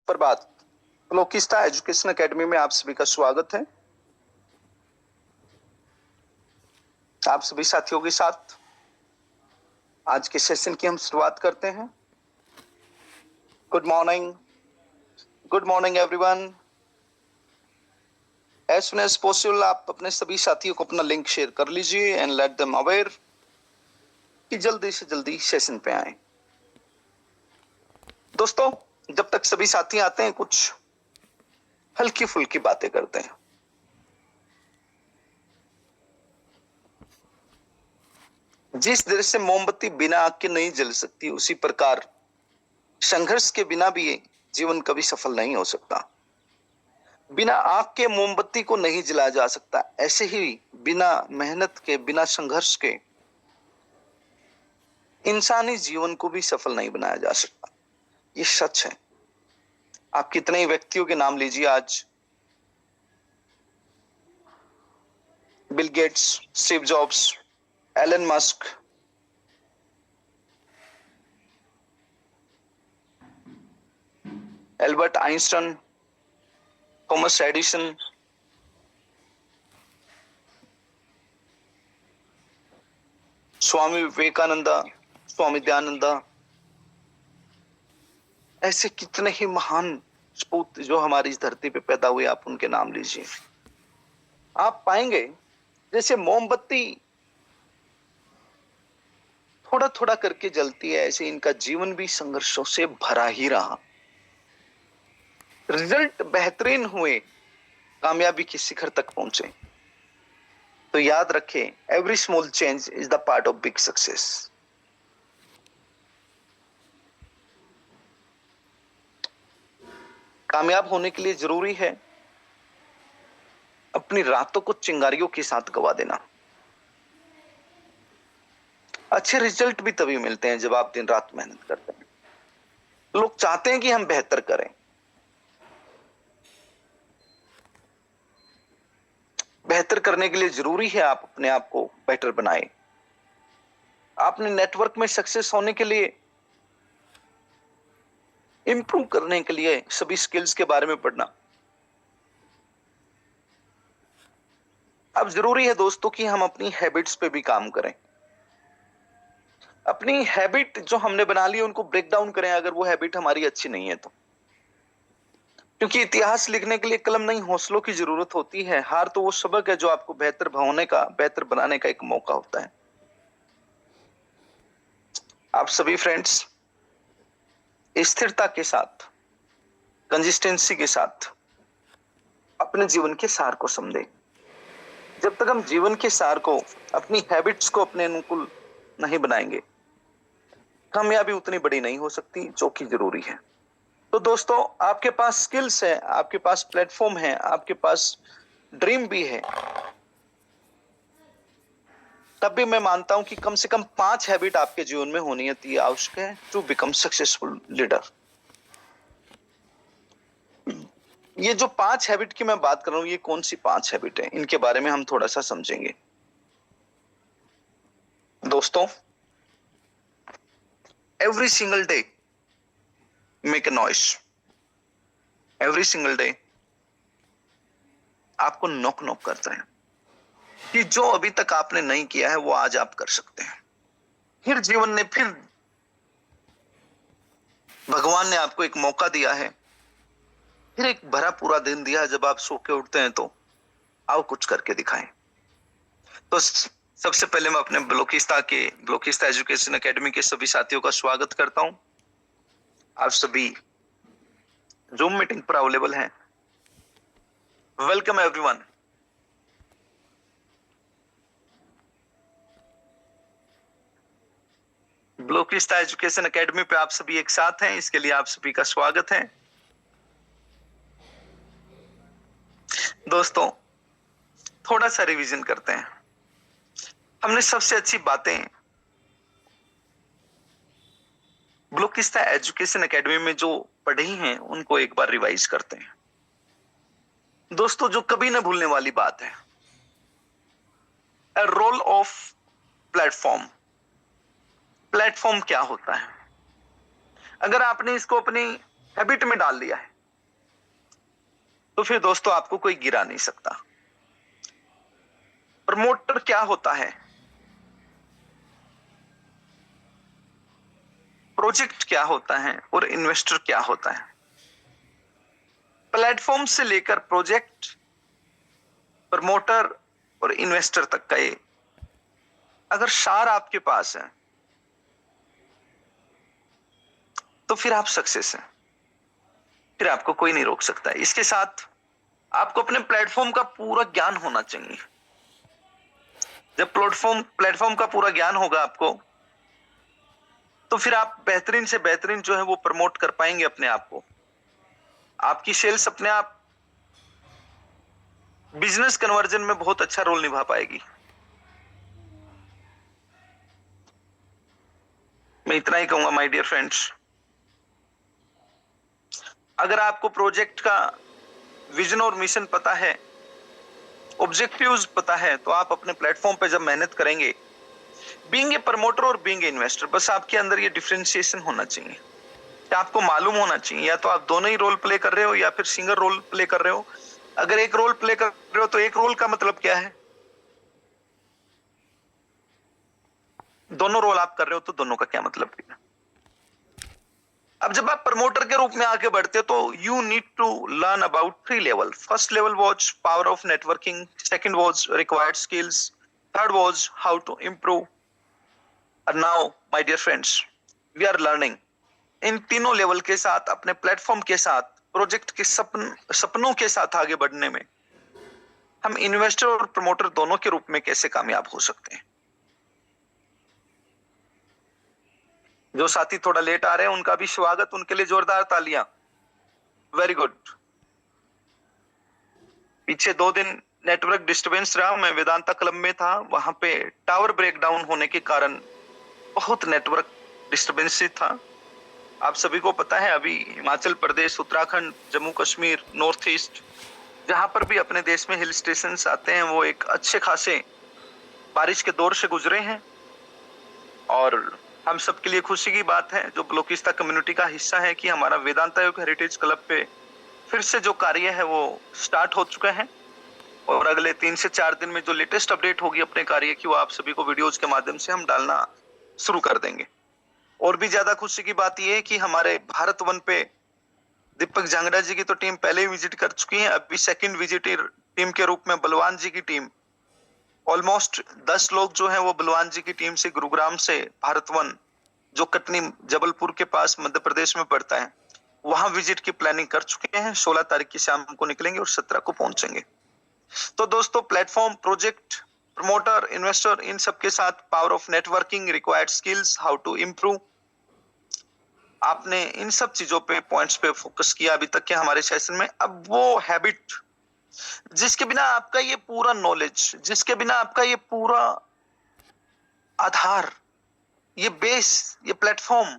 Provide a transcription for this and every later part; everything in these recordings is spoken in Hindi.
प्रभात। लोकिस्ता एजुकेशन एकेडमी में आप सभी का स्वागत है। आप सभी साथियों के साथ आज के सेशन की हम शुरुआत करते हैं। Good morning everyone. As soon as possible आप अपने सभी साथियों को अपना लिंक शेयर कर लीजिए एंड लेट देम अवेयर कि जल्दी से जल्दी सेशन पे आए। दोस्तों, जब तक सभी साथी आते हैं कुछ हल्की फुल्की बातें करते हैं। जिस तरह से मोमबत्ती बिना आग के नहीं जल सकती, उसी प्रकार संघर्ष के बिना भी जीवन कभी सफल नहीं हो सकता। बिना आग के मोमबत्ती को नहीं जलाया जा सकता। ऐसे ही बिना मेहनत के, बिना संघर्ष के इंसानी जीवन को भी सफल नहीं बनाया जा सकता। ये सच है। आप कितने ही व्यक्तियों के नाम लीजिए आज, Bill Gates, Steve Jobs, Elon Musk, Albert Einstein, Thomas Edison, Swami Vivekananda, Swami Dayananda, ऐसे कितने ही महान सपूत जो हमारी इस धरती पे पैदा हुए, आप उनके नाम लीजिए। आप पाएंगे जैसे मोमबत्ती थोड़ा थोड़ा करके जलती है, ऐसे इनका जीवन भी संघर्षों से भरा ही रहा। रिजल्ट बेहतरीन हुए, कामयाबी के शिखर तक पहुंचे। तो याद रखें, every small change is the part of big success. कामयाब होने के लिए जरूरी है अपनी रातों को चिंगारियों के साथ गवा देना। अच्छे रिजल्ट भी तभी मिलते हैं जब आप दिन रात मेहनत करते हैं। लोग चाहते हैं कि हम बेहतर करें। बेहतर करने के लिए जरूरी है आप अपने आप को बेटर बनाएं। आपने नेटवर्क में सक्सेस होने के लिए, इंप्रूव करने के लिए सभी स्किल्स के बारे में पढ़ना। अब जरूरी है दोस्तों कि हम अपनी हैबिट्स पे भी काम करें। अपनी हैबिट जो हमने बना ली उनको ब्रेक डाउन करें, अगर वो हैबिट हमारी अच्छी नहीं है तो। क्योंकि इतिहास लिखने के लिए कलम नहीं, हौसलों की जरूरत होती है। हार तो वो सबक है जो आपको बेहतर होने का, बेहतर बनाने का एक मौका होता है। आप सभी फ्रेंड्स स्थिरता के साथ, कंसिस्टेंसी के साथ अपने जीवन के सार को समझें। जब तक हम जीवन के सार को, अपनी हैबिट्स को अपने अनुकूल नहीं बनाएंगे, कामयाबी उतनी बड़ी नहीं हो सकती जो कि जरूरी है। तो दोस्तों, आपके पास स्किल्स है, आपके पास प्लेटफॉर्म है, आपके पास ड्रीम भी है, तब भी मैं मानता हूं कि कम से कम 5 हैबिट आपके जीवन में होनी है, आवश्यक है टू बिकम सक्सेसफुल लीडर। ये जो 5 हैबिट की मैं बात कर रहा हूं, ये कौन सी 5 हैबिट है, इनके बारे में हम थोड़ा सा समझेंगे। दोस्तों, every single day make a noise. Every single day आपको नॉक नॉक करता है कि जो अभी तक आपने नहीं किया है वो आज आप कर सकते हैं। फिर जीवन ने, फिर भगवान ने आपको एक मौका दिया है, फिर एक भरा पूरा दिन दिया। जब आप सो के उठते हैं तो आओ कुछ करके दिखाएं। तो सबसे पहले मैं अपने ब्लोकिस्ता एजुकेशन एकेडमी के सभी साथियों का स्वागत करता हूं। आप सभी जूम मीटिंग पर अवेलेबल हैं। Welcome everyone. ब्लोकिस्ता एजुकेशन एकेडमी पे आप सभी एक साथ हैं, इसके लिए आप सभी का स्वागत है। दोस्तों, थोड़ा सा रिवीजन करते हैं। हमने सबसे अच्छी बातें ब्लोकिस्ता एजुकेशन एकेडमी में जो पढ़ी हैं उनको एक बार रिवाइज करते हैं। दोस्तों, जो कभी न भूलने वाली बात है, रोल ऑफ प्लेटफॉर्म। प्लेटफॉर्म क्या होता है? अगर आपने इसको अपनी हैबिट में डाल लिया है तो फिर दोस्तों आपको कोई गिरा नहीं सकता। प्रमोटर क्या होता है, प्रोजेक्ट क्या होता है और इन्वेस्टर क्या होता है। प्लेटफॉर्म से लेकर प्रोजेक्ट, प्रमोटर और इन्वेस्टर तक का ये अगर सार आपके पास है तो फिर आप सक्सेस हैं, फिर आपको कोई नहीं रोक सकता है। इसके साथ आपको अपने प्लेटफॉर्म का पूरा ज्ञान होना चाहिए। जब प्लेटफॉर्म का पूरा ज्ञान होगा आपको, तो फिर आप बेहतरीन से बेहतरीन जो है वो प्रमोट कर पाएंगे अपने आप को। आपकी सेल्स अपने आप बिजनेस कन्वर्जन में बहुत अच्छा रोल निभा पाएगी। मैं इतना ही कहूंगा माय डियर फ्रेंड्स। अगर आपको प्रोजेक्ट का विजन और मिशन पता है, ऑब्जेक्टिव्स पता है, तो आप अपने प्लेटफॉर्म पे जब मेहनत करेंगे, बीइंग ए प्रमोटर और बीइंग ए इन्वेस्टर, बस आपके अंदर ये डिफरेंशिएशन होना चाहिए कि आपको मालूम होना चाहिए या तो आप दोनों ही रोल प्ले कर रहे हो या फिर सिंगल रोल प्ले कर रहे हो। अगर एक रोल प्ले कर रहे हो तो एक रोल का मतलब क्या है, दोनों रोल आप कर रहे हो तो दोनों का क्या मतलब है। अब जब आप प्रमोटर के रूप में आगे बढ़ते हो तो you need to learn about 3 level. First level was power of networking, second was required skills, third was how to improve. और now my dear friends, we are learning in तीनों लेवल के साथ, अपने प्लेटफॉर्म के साथ, प्रोजेक्ट के सपनों के साथ आगे बढ़ने में हम इन्वेस्टर और प्रमोटर दोनों के रूप में कैसे कामयाब हो सकते हैं। जो साथी थोड़ा लेट आ रहे हैं उनका भी स्वागत, उनके लिए जोरदार तालियां। Very good. पीछे 2 दिन नेटवर्क डिस्टरबेंस रहा, मैं वेदांता क्लब में था, वहां पे टावर ब्रेकडाउन होने के कारण बहुत नेटवर्क डिस्टरबेंस था। आप सभी को पता है अभी हिमाचल प्रदेश, उत्तराखंड, जम्मू कश्मीर, नॉर्थ ईस्ट, जहां पर भी अपने देश में हिल स्टेशन आते हैं, वो एक अच्छे खासे बारिश के दौर से गुजरे हैं। और हम सबके लिए खुशी की बात है जो ब्लॉकिस्ता कम्युनिटी का हिस्सा है कि हमारा वेदांता योग हेरिटेज क्लब पे फिर से जो कार्य है वो स्टार्ट हो चुका है। और अगले 3 से 4 दिन में जो लेटेस्ट अपडेट होगी अपने कार्य की, वो आप सभी को वीडियोज के माध्यम से हम डालना शुरू कर देंगे। और भी ज्यादा खुशी की बात यह है कि हमारे भारत वन पे दीपक जांगड़ा जी की तो टीम पहले ही विजिट कर चुकी है, अभी सेकंड विजिट टीम के रूप में बलवान जी की टीम, ऑलमोस्ट 10 लोग जो है वो बलवान जी की टीम से गुरुग्राम से भारत वन, जो कटनी जबलपुर के पास मध्य प्रदेश में पड़ता है, वहां विजिट की प्लानिंग कर चुके हैं। 16 तारीख की शाम को निकलेंगे और 17 को पहुंचेंगे। तो दोस्तों, प्लेटफॉर्म, प्रोजेक्ट, प्रमोटर, इन्वेस्टर, इन सबके साथ power of networking, required skills, how to improve, आपने इन सब चीजों पे, पॉइंट्स पे फोकस किया अभी तक के हमारे सेशन में। अब वो हैबिट जिसके बिना आपका ये पूरा नॉलेज, जिसके बिना आपका ये पूरा आधार, ये बेस, ये प्लेटफॉर्म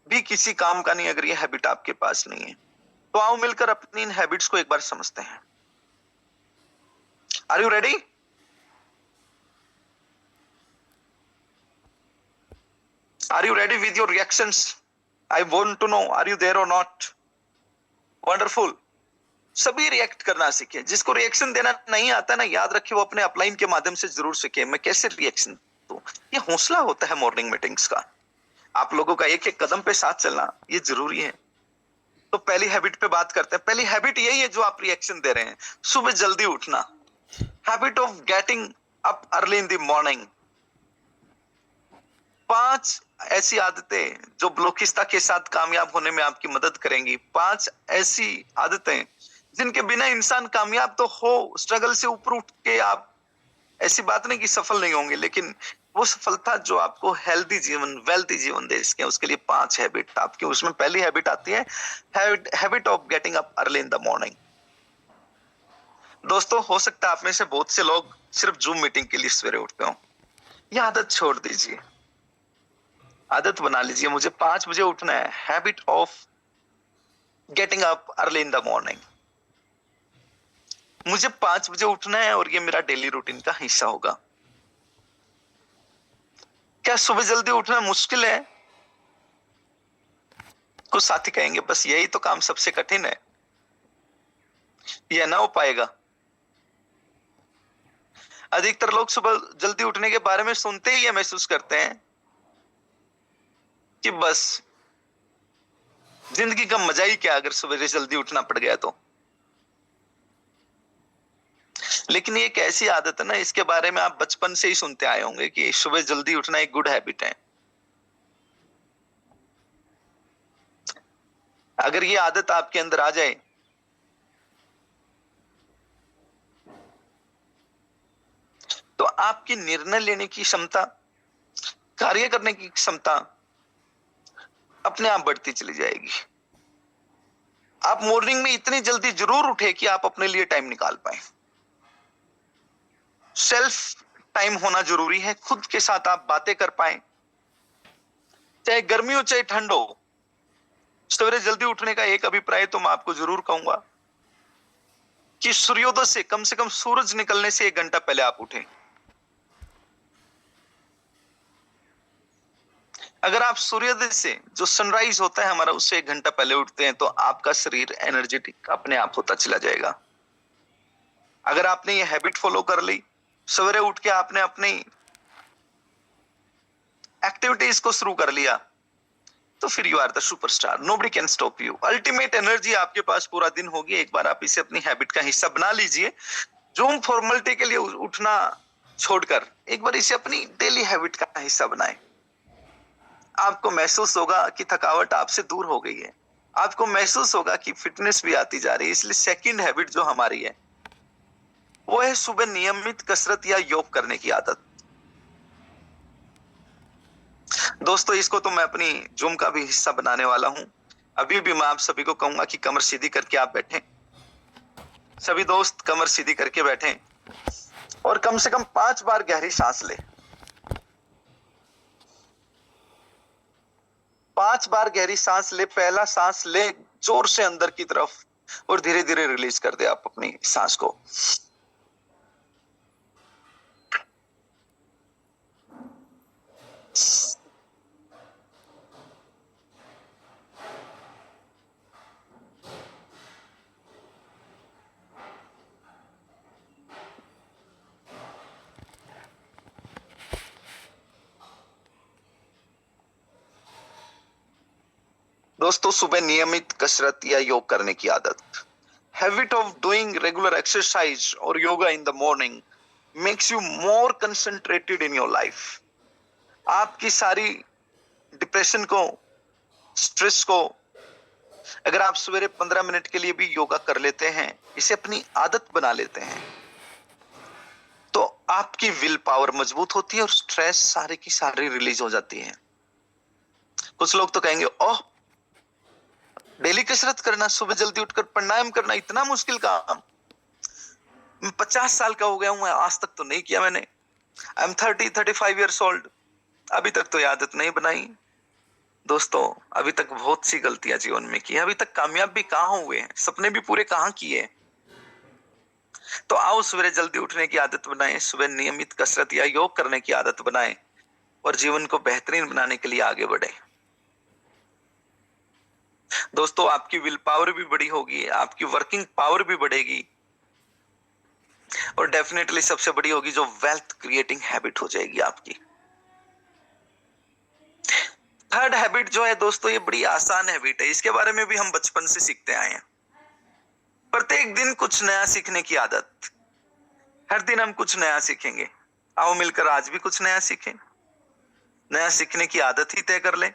भी किसी काम का नहीं अगर ये हैबिट आपके पास नहीं है। तो आओ मिलकर अपनी इन हैबिट्स को एक बार समझते हैं। Are you ready? Are you ready with your reactions? I want to know, are you there or not? Wonderful. सभी रिएक्ट करना सीखे। जिसको रिएक्शन देना नहीं आता ना, याद रखिए वो अपने अपलाइन के माध्यम से जरूर सीखे, मैं कैसे रिएक्शन दूं। ये हौसला होता है मॉर्निंग मीटिंग्स का। आप लोगों का एक एक कदम पे साथ चलना ये जरूरी है। तो पहली हैबिट पे बात करते हैं। पहली हैबिट यही है जो आप रिएक्शन दे रहे हैं, सुबह जल्दी उठना। Habit of getting up early in the morning. 5 ऐसी आदतें जो ब्लॉकिस्ता के साथ कामयाब होने में आपकी मदद करेंगी। 5 ऐसी आदतें जिनके बिना इंसान कामयाब तो हो, स्ट्रगल से ऊपर उठ के आप, ऐसी बात नहीं कि सफल नहीं होंगे, लेकिन वो सफलता जो आपको हेल्दी जीवन, वेल्थी जीवन दे सके, उसके लिए 5 हैबिट आपकी। उसमें पहली हैबिट आती है habit of getting up early in the morning. दोस्तों, हो सकता है आप में से बहुत से लोग सिर्फ जूम मीटिंग के लिए सवेरे उठते हो। यह आदत छोड़ दीजिए, आदत बना लीजिए, मुझे 5 बजे उठना है। Habit of getting up early in the morning. मुझे 5 बजे उठना है और ये मेरा डेली रूटीन का हिस्सा होगा। क्या सुबह जल्दी उठना मुश्किल है? कुछ साथी कहेंगे बस यही तो काम सबसे कठिन है। यह ना हो पाएगा। अधिकतर लोग सुबह जल्दी उठने के बारे में सुनते ही ये महसूस करते हैं कि बस जिंदगी का मजा ही क्या अगर सवेरे जल्दी उठना पड़ गया तो। लेकिन ये एक ऐसी आदत है ना, इसके बारे में आप बचपन से ही सुनते आए होंगे कि सुबह जल्दी उठना एक गुड हैबिट है। अगर ये आदत आपके अंदर आ जाए तो आपकी निर्णय लेने की क्षमता, कार्य करने की क्षमता अपने आप बढ़ती चली जाएगी। आप मॉर्निंग में इतनी जल्दी जरूर उठे कि आप अपने लिए टाइम निकाल पाए। सेल्फ टाइम होना जरूरी है, खुद के साथ आप बातें कर पाए, चाहे गर्मी हो चाहे ठंड हो। सवेरे जल्दी उठने का एक अभिप्राय तो मैं आपको जरूर कहूंगा कि सूर्योदय से कम सूरज निकलने से 1 घंटा पहले आप उठें। अगर आप सूर्योदय से, जो सनराइज होता है हमारा, उससे 1 घंटा पहले उठते हैं तो आपका शरीर एनर्जेटिक अपने आप होता चला जाएगा। अगर आपने ये हैबिट फॉलो कर ली, सवेरे उठ के आपने अपनी एक्टिविटीज को शुरू कर लिया, तो फिर you are the superstar, nobody can stop you. Ultimate energy आपके पास पूरा दिन होगी। एक बार आप इसे अपनी हैबिट का हिस्सा बना लीजिए। जूम फॉर्मेलिटी के लिए उठना छोड़कर एक बार इसे अपनी डेली हैबिट का हिस्सा बनाएं। आपको महसूस होगा कि थकावट आपसे दूर हो गई है, आपको महसूस होगा कि फिटनेस भी आती जा रही है। इसलिए सेकंड हैबिट जो हमारी है वो है सुबह नियमित कसरत या योग करने की आदत। दोस्तों, इसको तो मैं अपनी जूम का भी हिस्सा बनाने वाला हूं। अभी भी मैं आप सभी को कहूंगा कि कमर सीधी करके आप बैठें। सभी दोस्त कमर सीधी करके बैठें और कम से कम 5 बार गहरी सांस लें। 5 बार गहरी सांस ले। पहला सांस ले जोर से अंदर की तरफ और धीरे धीरे रिलीज कर दे आप अपनी सांस को। दोस्तों, सुबह नियमित कसरत या योग करने की आदत, habit of doing regular exercise और yoga in the morning makes you more concentrated in your life. आपकी सारी डिप्रेशन को, स्ट्रेस को, अगर आप सवेरे 15 मिनट के लिए भी योगा कर लेते हैं, इसे अपनी आदत बना लेते हैं, तो आपकी विल पावर मजबूत होती है और स्ट्रेस सारे की सारी रिलीज हो जाती है। कुछ लोग तो कहेंगे, ओह, डेली कसरत करना, सुबह जल्दी उठकर प्राणायाम करना इतना मुश्किल काम, 50 साल का हो गया हूं, आज तक तो नहीं किया मैंने। आई एम 35 ईयर्स ओल्ड, अभी तक तो ये आदत नहीं बनाई। दोस्तों, अभी तक बहुत सी गलतियां जीवन में की, अभी तक कामयाब भी कहां हुए हैं, सपने भी पूरे कहां किए। तो आओ सवेरे जल्दी उठने की आदत बनाएं, सुबह नियमित कसरत या योग करने की आदत बनाएं और जीवन को बेहतरीन बनाने के लिए आगे बढ़े। दोस्तों, आपकी विल पावर भी बड़ी होगी, आपकी वर्किंग पावर भी बढ़ेगी और डेफिनेटली सबसे बड़ी होगी जो वेल्थ क्रिएटिंग हैबिट हो जाएगी आपकी। थर्ड हैबिट जो है दोस्तों, ये बड़ी आसान हैबिट है, इसके बारे में भी हम बचपन से सीखते आए हैं। प्रत्येक दिन कुछ नया सीखने की आदत। हर दिन हम कुछ नया सीखेंगे। आओ मिलकर आज भी कुछ नया सीखें, नया सीखने की आदत ही तय कर लें।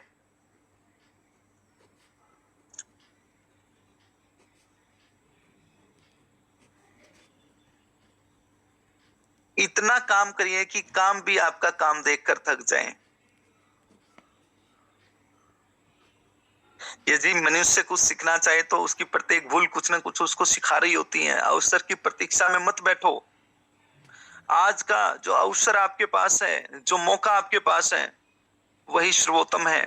इतना काम करिए कि काम भी आपका काम देखकर थक जाए। यदि मनुष्य कुछ सीखना चाहे तो उसकी प्रत्येक भूल कुछ ना कुछ उसको सिखा रही होती है। अवसर की प्रतीक्षा में मत बैठो। आज का जो अवसर आपके पास है, जो मौका आपके पास है, वही सर्वोत्तम है।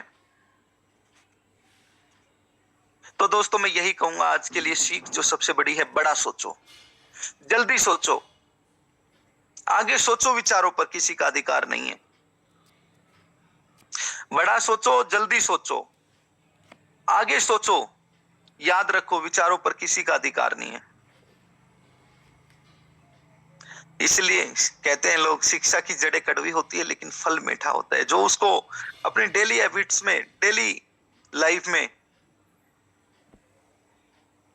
तो दोस्तों, मैं यही कहूंगा आज के लिए सीख जो सबसे बड़ी है, बड़ा सोचो, जल्दी सोचो, आगे सोचो, विचारों पर किसी का अधिकार नहीं है। बड़ा सोचो, जल्दी सोचो, आगे सोचो, याद रखो, विचारों पर किसी का अधिकार नहीं है। इसलिए कहते हैं लोग, शिक्षा की जड़ें कड़वी होती है लेकिन फल मीठा होता है। जो उसको अपनी डेली हैबिट्स में, डेली लाइफ में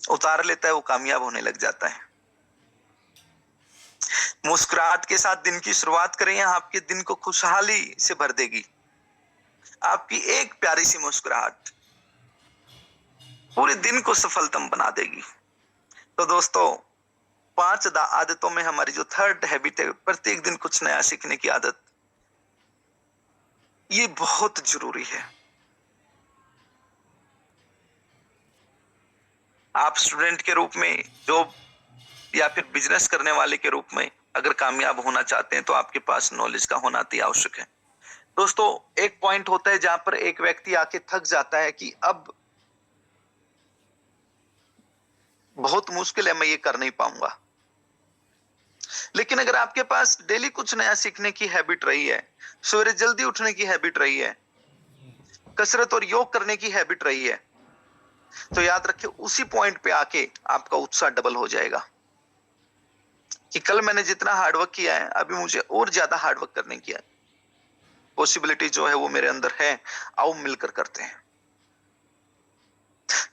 उतार लेता है वो कामयाब होने लग जाता है। मुस्कुराहट के साथ दिन की शुरुआत करें, आपके दिन को खुशहाली से भर देगी। आपकी एक प्यारी सी मुस्कुराहट पूरे दिन को सफलतम बना देगी। तो दोस्तों, 5 आदतों में हमारी जो थर्ड हैबिट है, प्रत्येक दिन कुछ नया सीखने की आदत, ये बहुत जरूरी है। आप स्टूडेंट के रूप में, जॉब या फिर बिजनेस करने वाले के रूप में अगर कामयाब होना चाहते हैं तो आपके पास नॉलेज का होना अति आवश्यक है। दोस्तों, एक पॉइंट होता है जहां पर एक व्यक्ति आके थक जाता है कि अब बहुत मुश्किल है, मैं ये कर नहीं पाऊंगा। लेकिन अगर आपके पास डेली कुछ नया सीखने की हैबिट रही है, सवेरे जल्दी उठने की हैबिट रही है, कसरत और योग करने की हैबिट रही है, तो याद रखिए उसी पॉइंट पे आके आपका उत्साह डबल हो जाएगा कि कल मैंने जितना हार्डवर्क किया है, अभी मुझे और ज्यादा हार्डवर्क करने की पॉसिबिलिटी जो है वो मेरे अंदर है। आओ मिलकर करते हैं।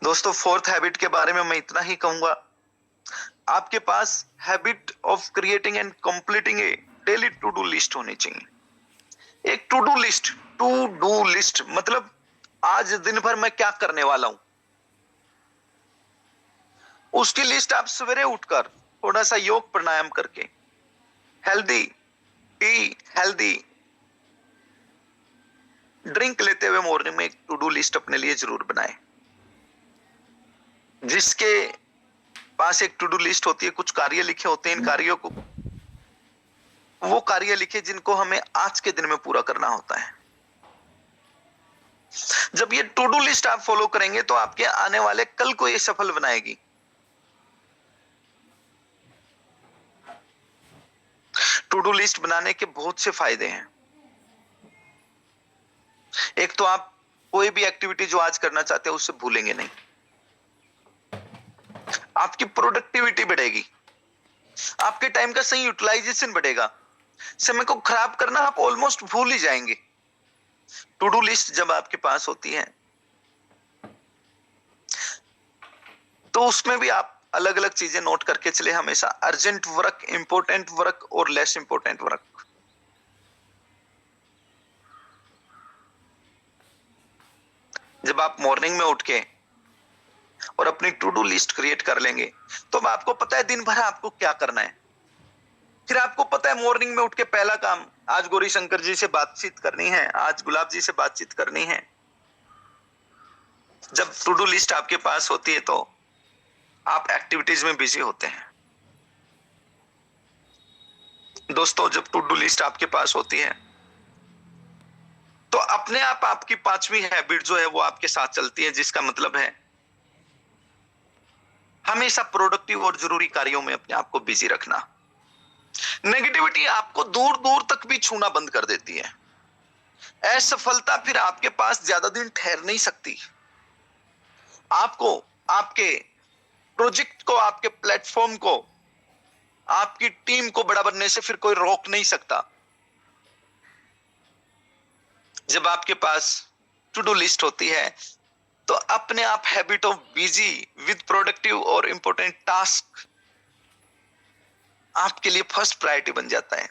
दोस्तों, फोर्थ हैबिट के बारे में मैं इतना ही कहूंगा, आपके पास habit of creating and completing a daily to do list होनी चाहिए। एक टू डू लिस्ट मतलब आज दिन भर मैं क्या करने वाला हूं, उसकी लिस्ट आप सवेरे उठकर थोड़ा सा योग प्राणायाम करके, हेल्दी टी, हेल्दी ड्रिंक लेते हुए मॉर्निंग में एक टू डू लिस्ट अपने लिए जरूर बनाएं। जिसके पास एक टू डू लिस्ट होती है, कुछ कार्य लिखे होते हैं, इन कार्यों को, वो कार्य लिखे जिनको हमें आज के दिन में पूरा करना होता है। जब ये टू डू लिस्ट आप फॉलो करेंगे तो आपके आने वाले कल को ये सफल बनाएगी। टू डू लिस्ट बनाने के बहुत से फायदे हैं। एक तो आप कोई भी एक्टिविटी जो आज करना चाहते हैं उससे भूलेंगे नहीं, आपकी प्रोडक्टिविटी बढ़ेगी, आपके टाइम का सही यूटिलाइजेशन बढ़ेगा, समय को खराब करना आप ऑलमोस्ट भूल ही जाएंगे। टू डू लिस्ट जब आपके पास होती है तो उसमें भी आप अलग अलग चीजें नोट करके चले, हमेशा अर्जेंट वर्क, इंपॉर्टेंट वर्क और लेस इंपॉर्टेंट वर्क। जब आप मॉर्निंग में उठ के और अपनी टू डू लिस्ट क्रिएट कर लेंगे तो अब आपको पता है दिन भर आपको क्या करना है। फिर आपको पता है मॉर्निंग में उठ के पहला काम, आज गौरी शंकर जी से बातचीत करनी है, आज गुलाब जी से बातचीत करनी है। जब टू डू लिस्ट आपके पास होती है तो आप एक्टिविटीज में बिजी होते हैं। दोस्तों, जब टू डू लिस्ट आपके पास होती है तो अपने आप आपकी पांचवी हैबिट जो है वो आपके साथ चलती है, जिसका मतलब है हमेशा प्रोडक्टिव और जरूरी कार्यों में अपने आप को बिजी रखना। नेगेटिविटी आपको दूर दूर तक भी छूना बंद कर देती है। असफलता फिर आपके पास ज्यादा दिन ठहर नहीं सकती। आपको, आपके प्रोजेक्ट को, आपके प्लेटफॉर्म को, आपकी टीम को बड़ा बनने से फिर कोई रोक नहीं सकता। जब आपके पास टू डू लिस्ट होती है तो अपने आप habit of busy with productive और इंपॉर्टेंट टास्क आपके लिए फर्स्ट प्रायोरिटी बन जाता है।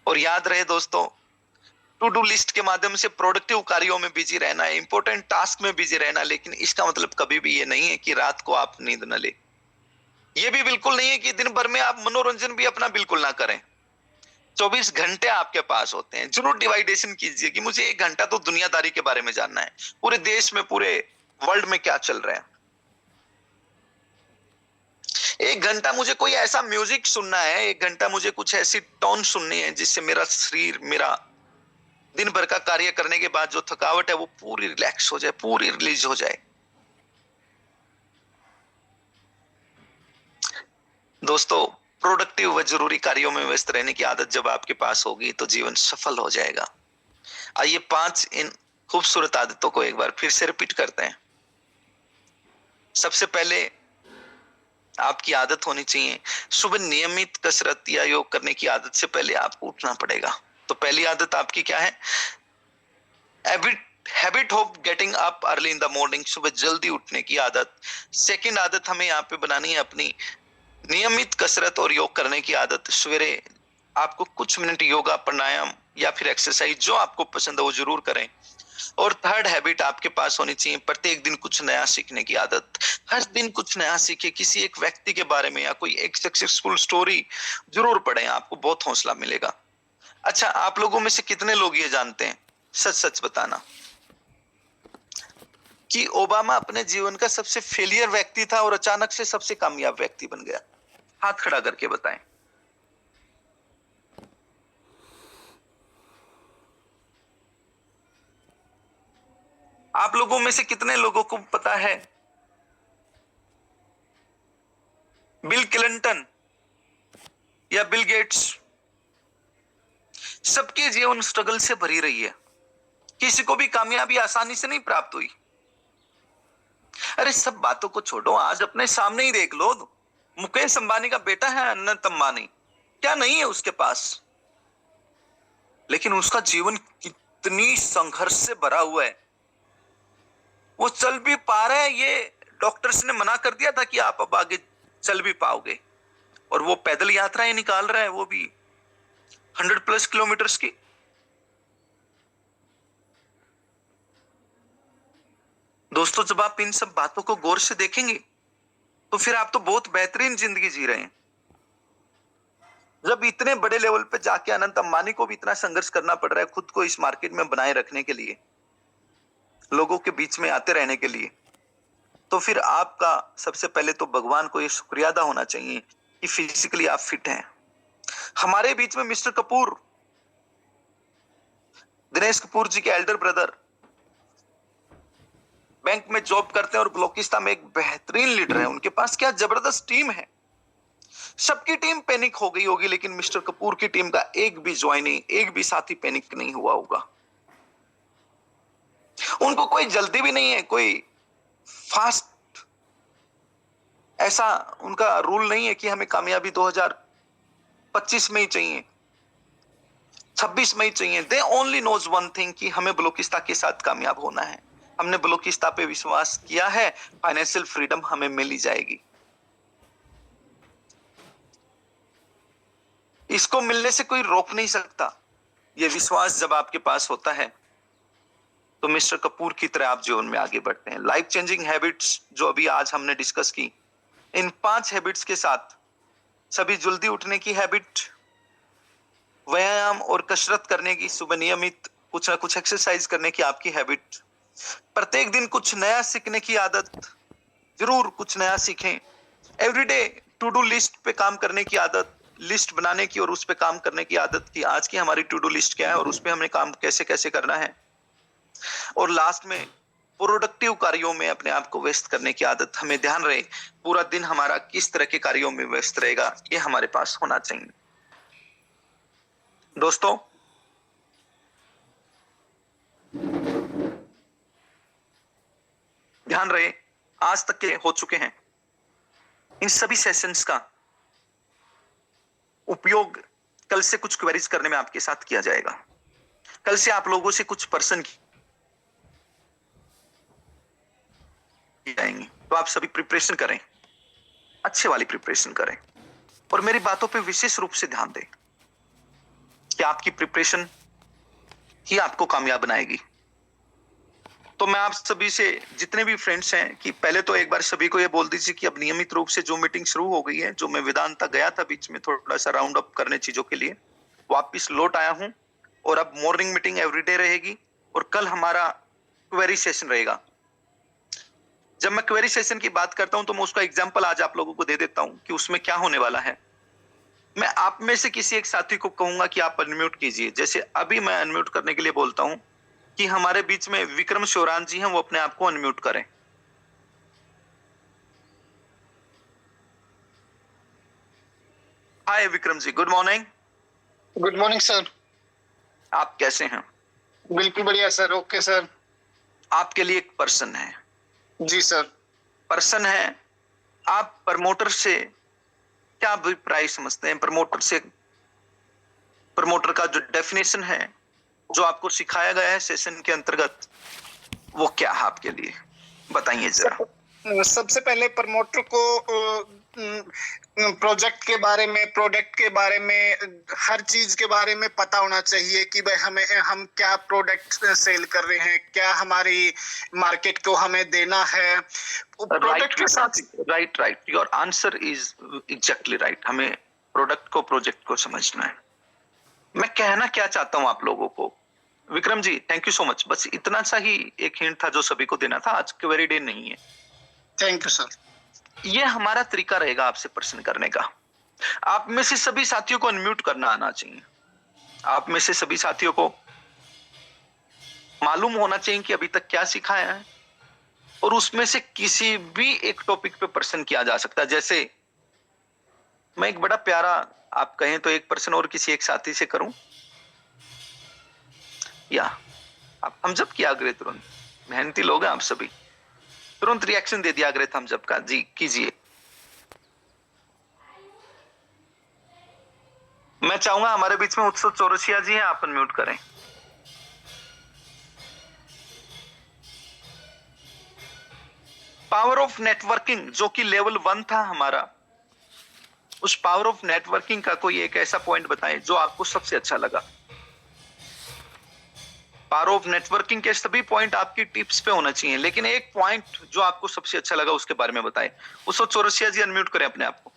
और याद रहे दोस्तों, टू डू लिस्ट के माध्यम से प्रोडक्टिव कार्यों में बिजी रहना है, इंपॉर्टेंट टास्क में बिजी रहना, लेकिन इसका मतलब कभी भी ये नहीं है कि रात को आप नींद न ले। ये भी बिल्कुल नहीं है कि दिन भर में आप मनोरंजन भी अपना बिल्कुल ना करें। 24 घंटे आपके पास होते हैं, जरूर डिवाइडेशन कीजिए कि मुझे 1 घंटा तो दुनियादारी के बारे में जानना है, पूरे देश में, पूरे वर्ल्ड में क्या चल रहा है। 1 घंटा मुझे कोई ऐसा म्यूजिक सुनना है, 1 घंटा मुझे कुछ ऐसी टोन सुननी है जिससे मेरा शरीर, मेरा दिन भर का कार्य करने के बाद जो थकावट है वो पूरी रिलैक्स हो जाए, पूरी रिलीज हो जाए। दोस्तों, प्रोडक्टिव व जरूरी कार्यों में व्यस्त रहने की आदत जब आपके पास होगी तो जीवन सफल हो जाएगा। आइए 5 इन खूबसूरत आदतों को एक बार फिर से रिपीट करते हैं। सबसे पहले आपकी आदत होनी चाहिए। सुबह नियमित कसरत या योग करने की आदत से पहले आपको उठना पड़ेगा। तो पहली आदत आपकी क्या है? Habit of getting up early in the morning, सुबह जल्दी उठने की आदत। सेकंड आदत हमें यहाँ पे बनानी है अपनी नियमित कसरत और योग करने की आदत। सवेरे आपको कुछ मिनट योगा, प्राणायाम या फिर एक्सरसाइज जो आपको पसंद है वो जरूर करें। और थर्ड हैबिट आपके पास होनी चाहिए प्रत्येक दिन कुछ नया सीखने की आदत। हर दिन कुछ नया सीखे, किसी एक व्यक्ति के बारे में या कोई एक सक्सेसफुल स्टोरी जरूर पढ़ें, आपको बहुत हौसला मिलेगा। अच्छा, आप लोगों में से कितने लोग ये जानते हैं, सच सच बताना, कि ओबामा अपने जीवन का सबसे फेलियर व्यक्ति था और अचानक से सबसे कामयाब व्यक्ति बन गया? हाथ खड़ा करके बताएं। आप लोगों में से कितने लोगों को पता है बिल क्लिंटन या बिल गेट्स? सबके जीवन स्ट्रगल से भरी रही है, किसी को भी कामयाबी आसानी से नहीं प्राप्त हुई। अरे सब बातों को छोड़ो, आज अपने सामने ही देख लो, मुकेश अंबानी का बेटा है अनंत अंबानी, क्या नहीं है उसके पास, लेकिन उसका जीवन कितनी संघर्ष से भरा हुआ है। वो चल भी पा रहा है, ये डॉक्टर्स ने मना कर दिया था कि आप अब आगे चल भी पाओगे, और वो पैदल यात्राएं निकाल रहा है, वो भी 100+ किलोमीटर्स की। दोस्तों, जब आप इन सब बातों को गौर से देखेंगे तो फिर आप तो बहुत बेहतरीन जिंदगी जी रहे हैं। जब इतने बड़े लेवल पे जाके अनंत अंबानी को भी इतना संघर्ष करना पड़ रहा है खुद को इस मार्केट में बनाए रखने के लिए, लोगों के बीच में आते रहने के लिए, तो फिर आपका सबसे पहले तो भगवान को ये शुक्रिया अदा होना चाहिए कि फिजिकली आप फिट हैं। हमारे बीच में मिस्टर कपूर, दिनेश कपूर जी के एल्डर ब्रदर, बैंक में जॉब करते हैं और बलोचिस्तान में एक बेहतरीन लीडर है। उनके पास क्या जबरदस्त टीम है। सबकी टीम पैनिक हो गई होगी, लेकिन मिस्टर कपूर की टीम का एक भी ज्वाइनिंग, एक भी साथी पैनिक नहीं हुआ होगा। उनको कोई जल्दी भी नहीं है, कोई फास्ट ऐसा उनका रूल नहीं है कि हमें कामयाबी 2025 में ही चाहिए, 26 में ही चाहिए। They only knows one thing कि हमें बलोचिस्तान के साथ कामयाब होना है। हमने बलोचिस्तान पे विश्वास किया है, फाइनेंशियल फ्रीडम हमें मिल ही जाएगी। इसको मिलने से कोई रोक नहीं सकता। ये विश्वास जब आपके पास होता है तो मिस्टर कपूर की तरह आप जीवन में आगे बढ़ते हैं। लाइफ चेंजिंग हैबिट्स जो अभी आज हमने डिस्कस की, इन 5 हैबिट्स के साथ सभी जल्दी उठने की हैबिट, व्यायाम और कसरत करने की, सुबह नियमित कुछ ना कुछ एक्सरसाइज करने की आपकी हैबिट, प्रत्येक दिन कुछ नया सीखने की आदत, जरूर कुछ नया सीखें। एवरीडे टू डू लिस्ट पे काम करने की आदत, लिस्ट बनाने की और उस पे काम करने की आदत की आज की हमारी टू डू लिस्ट क्या है और उस पे हमें काम कैसे कैसे करना है। और लास्ट में प्रोडक्टिव कार्यों में अपने आप को व्यस्त करने की आदत। हमें ध्यान रहे पूरा दिन हमारा किस तरह के कार्यों में व्यस्त रहेगा, ये हमारे पास होना चाहिए। दोस्तों, ध्यान रहे आज तक के हो चुके हैं इन सभी सेशंस का उपयोग कल से कुछ क्वेरीज करने में आपके साथ किया जाएगा। कल से आप लोगों से कुछ पर्सन जाएंगे, तो आप सभी प्रिपरेशन करें, अच्छे वाली प्रिपरेशन करें और मेरी बातों पे विशेष रूप से ध्यान दें कि आपकी प्रिपरेशन ही आपको कामयाब बनाएगी। तो मैं आप सभी से, जितने भी फ्रेंड्स हैं, कि पहले तो एक बार सभी को ये बोल दीजिए कि अब नियमित रूप से जो मीटिंग शुरू हो गई है, जो मैं वेदांता गया था बीच में थोड़ा सा राउंड अप करने चीजों के लिए, वापिस लौट आया हूं और अब मॉर्निंग मीटिंग एवरीडे रहेगी और कल हमारा क्वेरी सेशन रहेगा। जब मैं क्वेरी सेशन की बात करता हूं तो मैं उसका एग्जाम्पल आज आप लोगों को दे देता हूं कि उसमें क्या होने वाला है। मैं आप में से किसी एक साथी को कहूंगा कि आप अनम्यूट कीजिए, जैसे अभी मैं अनम्यूट करने के लिए बोलता हूं कि हमारे बीच में विक्रम शिवरान जी हैं, वो अपने आप को अनम्यूट करें। Hi Vikram ji, good morning. Good morning sir. आप कैसे हैं? बिल्कुल बढ़िया सर, ओके सर। आपके लिए एक पर्सन है। जी सर। पर्सन है आप प्रमोटर से क्या अभिप्राय समझते हैं? प्रमोटर का जो डेफिनेशन है, जो आपको सिखाया गया है सेशन के अंतर्गत, वो क्या है आपके लिए? बताइए जरा। सबसे पहले प्रमोटर को प्रोजेक्ट के बारे में, प्रोडक्ट के बारे में, हर चीज के बारे में पता होना चाहिए कि भाई हम क्या प्रोडक्ट सेल कर रहे हैं, क्या हमारी मार्केट को हमें देना है। प्रोडक्ट के साथ right, your answer is exactly right. हमें प्रोडक्ट को, प्रोजेक्ट को समझना है। मैं कहना क्या चाहता हूं आप लोगों को, Vikram ji, thank you so much. बस इतना सा ही एक हिंट था जो सभी को देना था। आज क्वेरी डे नहीं है। Thank you sir. ये हमारा तरीका रहेगा आपसे प्रश्न करने का। आप में से सभी साथियों को अनम्यूट करना आना चाहिए। आप में से सभी साथियों को मालूम होना चाहिए कि अभी तक क्या सिखाया है, और उसमें से किसी भी एक टॉपिक पे प्रश्न किया जा सकता है। जैसे मैं एक बड़ा प्यारा, आप कहें तो एक प्रश्न और किसी एक साथी से करूं, या आप थम्स अप किया अग्रे, तुरंत मेहनती लोग हैं आप सभी, तुरंत रिएक्शन दे दिया अग्रे थम्स अप का। जी कीजिए। मैं चाहूंगा हमारे बीच में उत्सव चौरसिया जी हैं, आप अनम्यूट करें। पावर ऑफ नेटवर्किंग जो कि लेवल 1 था हमारा, उस पावर ऑफ नेटवर्किंग का कोई एक ऐसा पॉइंट बताएं जो आपको सबसे अच्छा लगा। पावर ऑफ नेटवर्किंग के सभी पॉइंट आपकी टिप्स पे होना चाहिए, लेकिन एक पॉइंट जो आपको सबसे अच्छा लगा उसके बारे में बताएं। उत्सव चौरसिया जी अनम्यूट करें अपने आप को।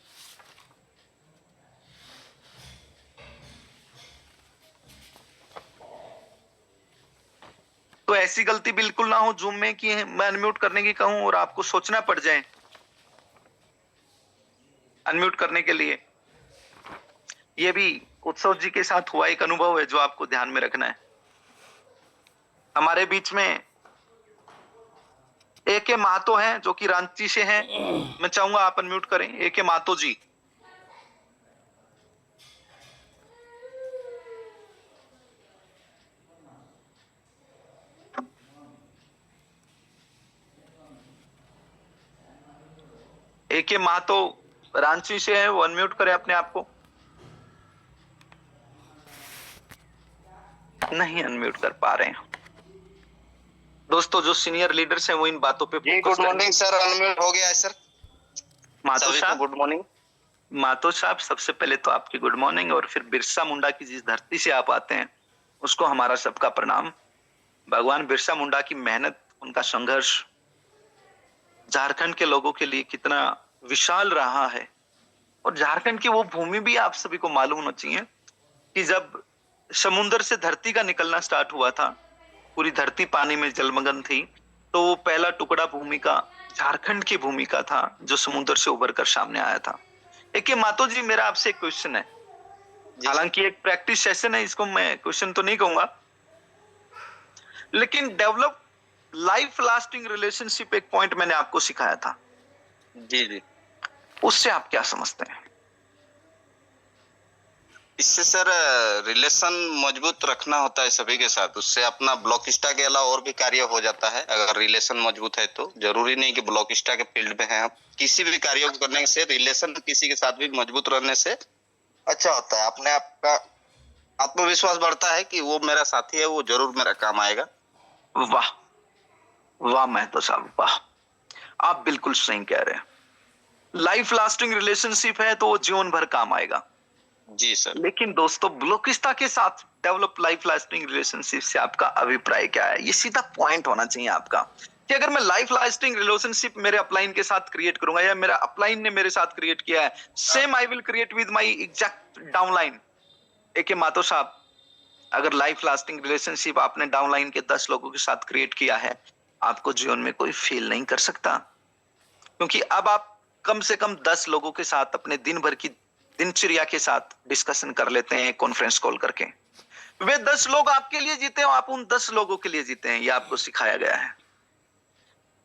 तो ऐसी गलती बिल्कुल ना हो जूम में कि मैं अनम्यूट करने की कहूं और आपको सोचना पड़ जाए अनम्यूट करने के लिए। यह भी उत्सव जी के साथ हुआ एक अनुभव है जो आपको ध्यान में रखना है। हमारे बीच में एके महतो हैं जो कि रांची से हैं। मैं चाहूंगा आप अनम्यूट करें, एके महतो जी। एके महतो रांची से है, वो अनम्यूट करें अपने आप को। नहीं अनम्यूट कर पा रहे हैं। दोस्तों जो सीनियर लीडर्स हैं वो इन बातों पे जी गुड मॉर्निंग सर, अनम्यूट हो गया है सर। महतो सभी को साहब, गुड मॉर्निंग। महतो साहब, सबसे पहले तो आपकी गुड मॉर्निंग, और फिर बिरसा मुंडा की जिस धरती से आप आते हैं उसको हमारा सबका प्रणाम। भगवान बिरसा मुंडा की मेहनत, उनका संघर्ष झारखंड के लोगों के लिए कितना विशाल रहा है। और झारखंड की वो भूमि भी आप सभी को मालूम होना चाहिए कि जब समुद्र से धरती का निकलना स्टार्ट हुआ था, पूरी धरती पानी में जलमग्न थी, तो वो पहला टुकड़ा भूमि का झारखंड की भूमि का था जो समुद्र से उभर कर सामने आया था। एक ये मातो जी, मेरा आपसे एक क्वेश्चन है, हालांकि एक प्रैक्टिस सेशन है, इसको मैं क्वेश्चन तो नहीं कहूंगा, लेकिन डेवलप लाइफ लास्टिंग रिलेशनशिप एक पॉइंट मैंने आपको सिखाया था। जी जी, उससे आप क्या समझते हैं? इससे सर रिलेशन मजबूत रखना होता है सभी के साथ। उससे अपना ब्लॉकिस्टा के अलावा और भी कार्य हो जाता है। अगर रिलेशन मजबूत है तो जरूरी नहीं कि ब्लॉकिस्टा के फील्ड में है आप, किसी भी कार्य को करने से रिलेशन किसी के साथ भी मजबूत रहने से अच्छा होता है। अपने आप का आत्मविश्वास बढ़ता है कि वो मेरा साथी है, वो जरूर मेरा काम आएगा। वाह वाह महतो साहब, वाह, आप बिल्कुल सही कह रहे हैं। लाइफ लास्टिंग रिलेशनशिप है तो वो जीवन भर काम आएगा। जी सर। लेकिन दोस्तों ब्लॉकिस्टा के साथ डेवलप लाइफ लास्टिंग रिलेशनशिप से आपका अभिप्राय क्या है? ये सीधा पॉइंट होना चाहिए आपका कि अगर मैं लाइफ लास्टिंग रिलेशनशिप मेरे अपलाइन के साथ क्रिएट करूंगा या मेरा अपलाइन ने मेरे साथ क्रिएट किया है, same I will create with my exact downline. A K मातो साहब, अगर लाइफ लास्टिंग रिलेशनशिप आपने डाउनलाइन के 10 लोगों के साथ क्रिएट किया है, आपको जीवन में कोई फेल नहीं कर सकता, क्योंकि अब आप कम से कम 10 लोगों के साथ अपने दिन भर की दिनचर्या के साथ डिस्कशन कर लेते हैं कॉन्फ्रेंस कॉल करके। वे 10 लोग आपके लिए जीते हो, आप उन 10 लोगों के लिए जीते हैं, ये आपको सिखाया गया है।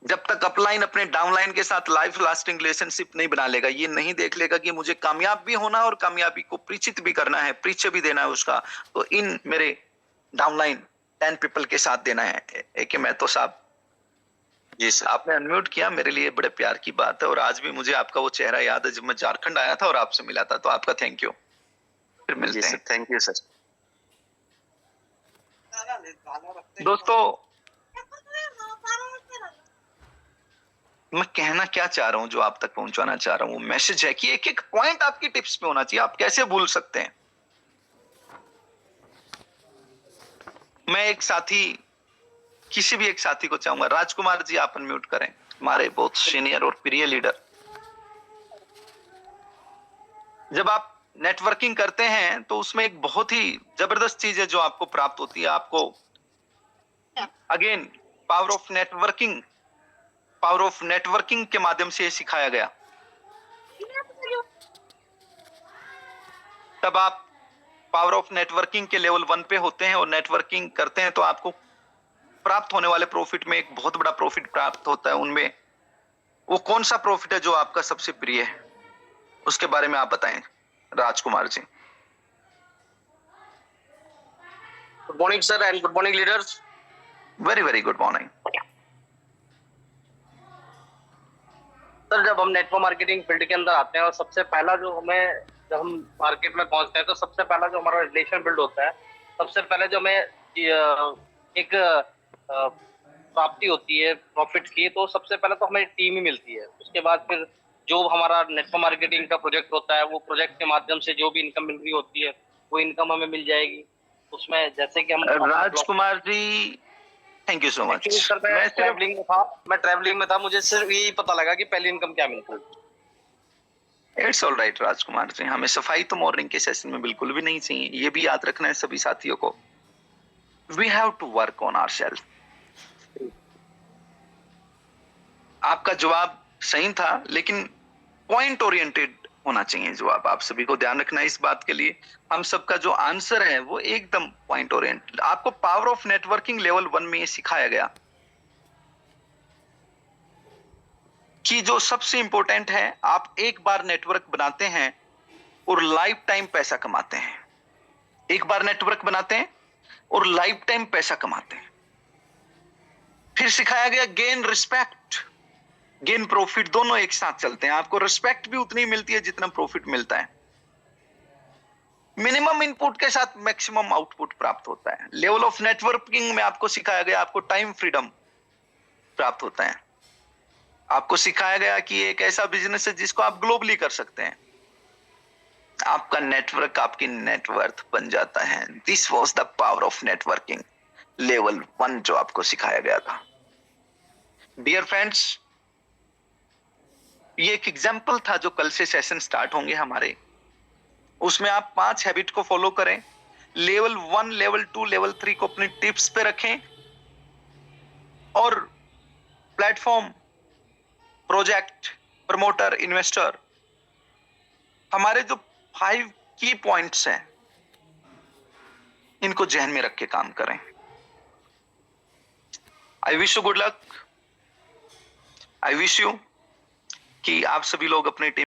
जब तक अपलाइन अपने डाउनलाइन के साथ लाइफ लास्टिंग रिलेशनशिप नहीं बना लेगा, ये नहीं देख लेगा कि मुझे कामयाब भी होना और कामयाबी को परिचित भी करना है, परिचय भी देना है उसका, तो इन मेरे डाउनलाइन 10 पीपल के साथ देना है। एक मैं तो साहब, जी सर। आपने अनम्यूट किया, मेरे लिए बड़े प्यार की बात है। और आज भी मुझे आपका वो चेहरा याद है जब मैं झारखंड आया था और आपसे मिला था, तो आपका थैंक यू। फिर जी मिलते सर, हैं थैंक यू सर। दोस्तों। मैं कहना क्या चाह रहा हूं, जो आप तक पहुंचाना चाह रहा हूं, वो मैसेज है कि एक एक पॉइंट आपकी टिप्स पे होना चाहिए। आप कैसे भूल सकते हैं? मैं एक साथी, किसी भी एक साथी को चाहूंगा, राजकुमार जी आप अनम्यूट करें, हमारे बहुत सीनियर और प्रिय लीडर। जब आप नेटवर्किंग करते हैं तो उसमें एक बहुत ही जबरदस्त चीज है जो आपको प्राप्त होती है। आपको अगेन पावर ऑफ नेटवर्किंग के माध्यम से सिखाया गया। तब आप पावर ऑफ नेटवर्किंग के लेवल 1 पे होते हैं और नेटवर्किंग करते हैं तो आपको प्राप्त होने वाले प्रॉफिट में एक बहुत बड़ा प्रॉफिट प्राप्त होता है। उनमें वो कौन सा प्रॉफिट है जो आपका सबसे प्रिय है, उसके बारे में आप बताएं Rajkumar ji. Good morning sir and good morning leaders. Very very good morning. Sir जब हम नेटवर्क मार्केटिंग फील्ड के अंदर आते हैं और सबसे पहला जो हमें, जब हम मार्केट में पहुंचते हैं तो सबसे पहला जो हमारा रिलेशन बिल्ड होता है, सबसे पहले जो हमें एक प्राप्ति होती है प्रॉफिट की, तो सबसे पहले तो हमें टीम ही मिलती है। उसके बाद फिर जो हमारा नेटवर्क मार्केटिंग का प्रोजेक्ट होता है, वो प्रोजेक्ट के माध्यम से जो भी इनकम मिल रही होती है वो इनकम हमें मिल जाएगी। उसमें जैसे कि हम Rajkumar ji thank you so much. Actually sir मैं ट्रैवलिंग में था, मुझे सिर्फ यही पता लगा कि पहली इनकम क्या मिलती है। It's all right Rajkumar ji, हमें सफाई तो मॉर्निंग के सेशन में बिल्कुल भी नहीं चाहिए। ये भी याद रखना है सभी साथियों को, we have to work on ourself. आपका जवाब सही था, लेकिन पॉइंट ओरिएंटेड होना चाहिए जवाब। आप सभी को ध्यान रखना है इस बात के लिए। हम सबका जो आंसर है वो एकदम पॉइंट ओरिएंटेड। आपको पावर ऑफ नेटवर्किंग लेवल 1 में ये सिखाया गया कि जो सबसे इंपॉर्टेंट है, आप एक बार नेटवर्क बनाते हैं और लाइफ टाइम पैसा कमाते हैं। एक बार नेटवर्क बनाते हैं और लाइफ टाइम पैसा कमाते हैं। फिर सिखाया गया गेन रिस्पेक्ट, गेन प्रॉफिट, दोनों एक साथ चलते हैं। आपको रिस्पेक्ट भी उतनी मिलती है जितना प्रॉफिट मिलता है। मिनिमम इनपुट के साथ मैक्सिमम आउटपुट प्राप्त होता है। लेवल ऑफ नेटवर्किंग में आपको सिखाया गया आपको टाइम फ्रीडम प्राप्त होता है। आपको सिखाया गया कि एक ऐसा बिजनेस है जिसको आप ग्लोबली कर सकते हैं। आपका नेटवर्क आपकी नेटवर्थ बन जाता है। This was the power of networking level 1 जो आपको सिखाया गया था। डियर फ्रेंड्स, ये एक एग्जाम्पल था जो कल से सेशन स्टार्ट होंगे हमारे। उसमें आप 5 हैबिट को फॉलो करें। लेवल 1, लेवल 2, लेवल 3 को अपनी टिप्स पे रखें और प्लेटफॉर्म, प्रोजेक्ट, प्रमोटर, इन्वेस्टर, हमारे जो 5 की पॉइंट्स हैं इनको जहन में रख के काम करें। I wish you good luck. I wish you कि आप सभी लोग अपने टीम